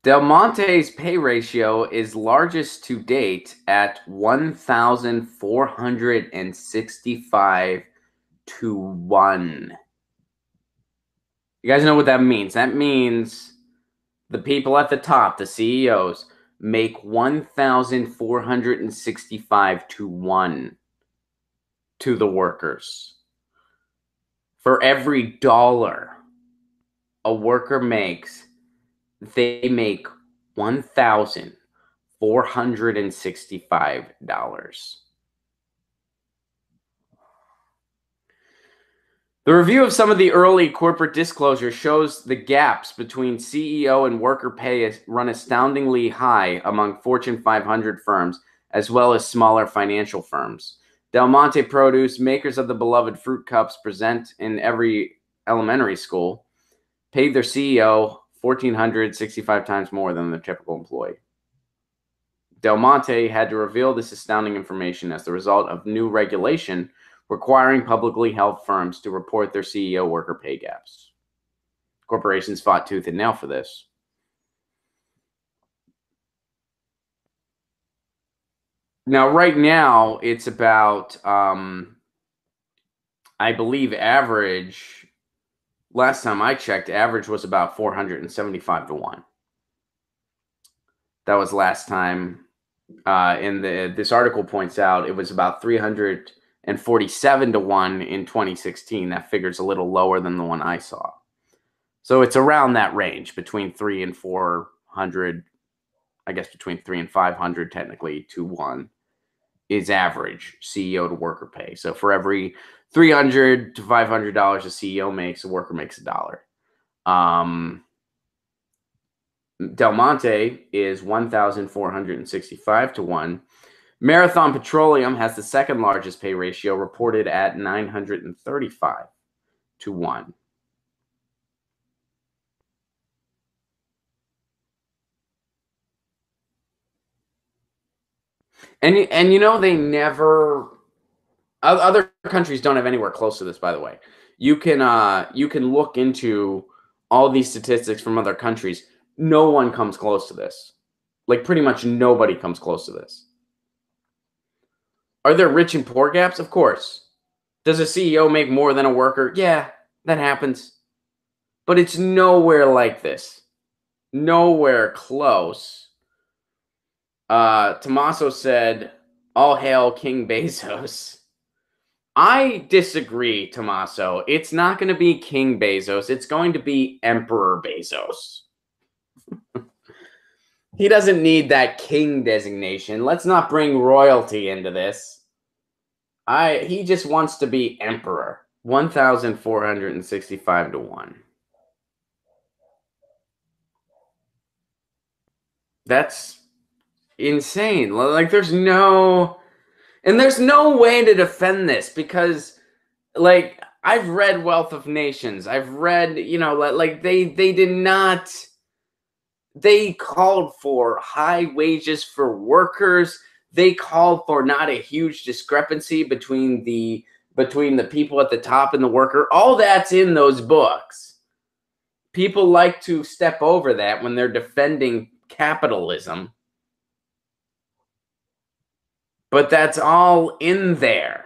Del Monte's pay ratio is largest to date at 1,465 to 1. You guys know what that means? That means the people at the top, the CEOs, make 1,465 to 1 to the workers. For every dollar a worker makes, they make $1,465. The review of some of the early corporate disclosures shows the gaps between CEO and worker pay run astoundingly high among Fortune 500 firms, as well as smaller financial firms. Del Monte Produce, makers of the beloved fruit cups present in every elementary school, paid their CEO 1,465 times more than the typical employee. Del Monte had to reveal this astounding information as the result of new regulation requiring publicly held firms to report their CEO worker pay gaps. Corporations fought tooth and nail for this. Now, right now, it's about, I believe average, last time I checked, average was about 475 to 1. That was last time. This article points out it was about 347 to 1 in 2016. That figure's a little lower than the one I saw. So it's around that range, between 3 and 400, I guess between 3 and 500 technically to 1 is average CEO to worker pay. So for every $300 to $500 a CEO makes, a worker makes $1. Del Monte is 1,465 to 1. Marathon Petroleum has the second largest pay ratio, reported at 935 to 1. And you know, they never, other countries don't have anywhere close to this, by the way. You can look into all these statistics from other countries. No one comes close to this. Like, pretty much nobody comes close to this. Are there rich and poor gaps? Of course. Does a CEO make more than a worker? Yeah, that happens. But it's nowhere like this. Nowhere close. Tommaso said, "All hail King Bezos." I disagree, Tommaso. It's not going to be King Bezos. It's going to be Emperor Bezos. He doesn't need that king designation. Let's not bring royalty into this. He just wants to be emperor. 1,465 to 1. That's insane. Like, there's no way to defend this, because, like, I've read Wealth of Nations. I've read, like, they did not. They called for high wages for workers. They called for not a huge discrepancy between the people at the top and the worker. All that's in those books. People like to step over that when they're defending capitalism. But that's all in there.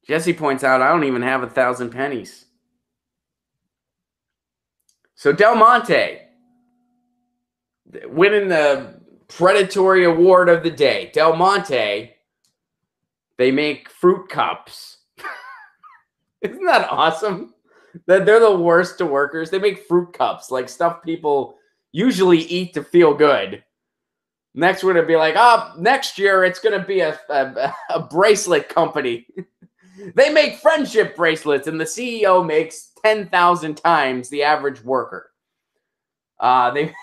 Jesse points out, I don't even have 1,000 pennies. So Del Monte winning the predatory award of the day. Del Monte, they make fruit cups. Isn't that awesome? That they're the worst to workers. They make fruit cups, like stuff people usually eat to feel good. Next, we're going to be like, next year it's going to be a bracelet company. They make friendship bracelets, and the CEO makes 10,000 times the average worker. They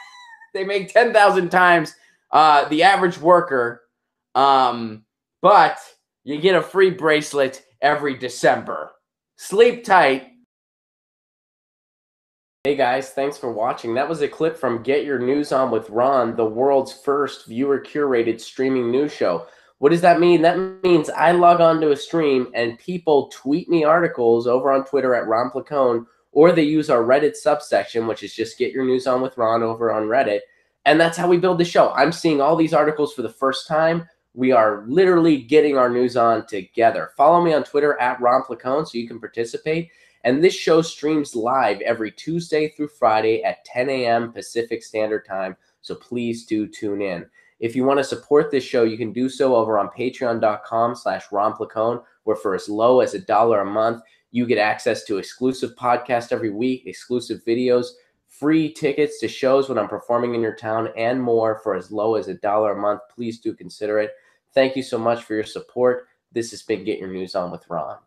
make 10,000 times the average worker, but you get a free bracelet every December. Sleep tight. Hey guys, thanks for watching. That was a clip from Get Your News On with Ron, the world's first viewer-curated streaming news show. What does that mean? That means I log on to a stream and people tweet me articles over on Twitter at Ron Placone, or they use our Reddit subsection, which is just Get Your News On with Ron over on Reddit. And that's how we build the show. I'm seeing all these articles for the first time. We are literally getting our news on together. Follow me on Twitter at Ron Placone so you can participate. And this show streams live every Tuesday through Friday at 10 a.m. Pacific Standard Time. So please do tune in. If you want to support this show, you can do so over on patreon.com/Ron Placone, where for as low as $1 a month, you get access to exclusive podcasts every week, exclusive videos, free tickets to shows when I'm performing in your town, and more for as low as $1 a month. Please do consider it. Thank you so much for your support. This has been Get Your News On with Ron.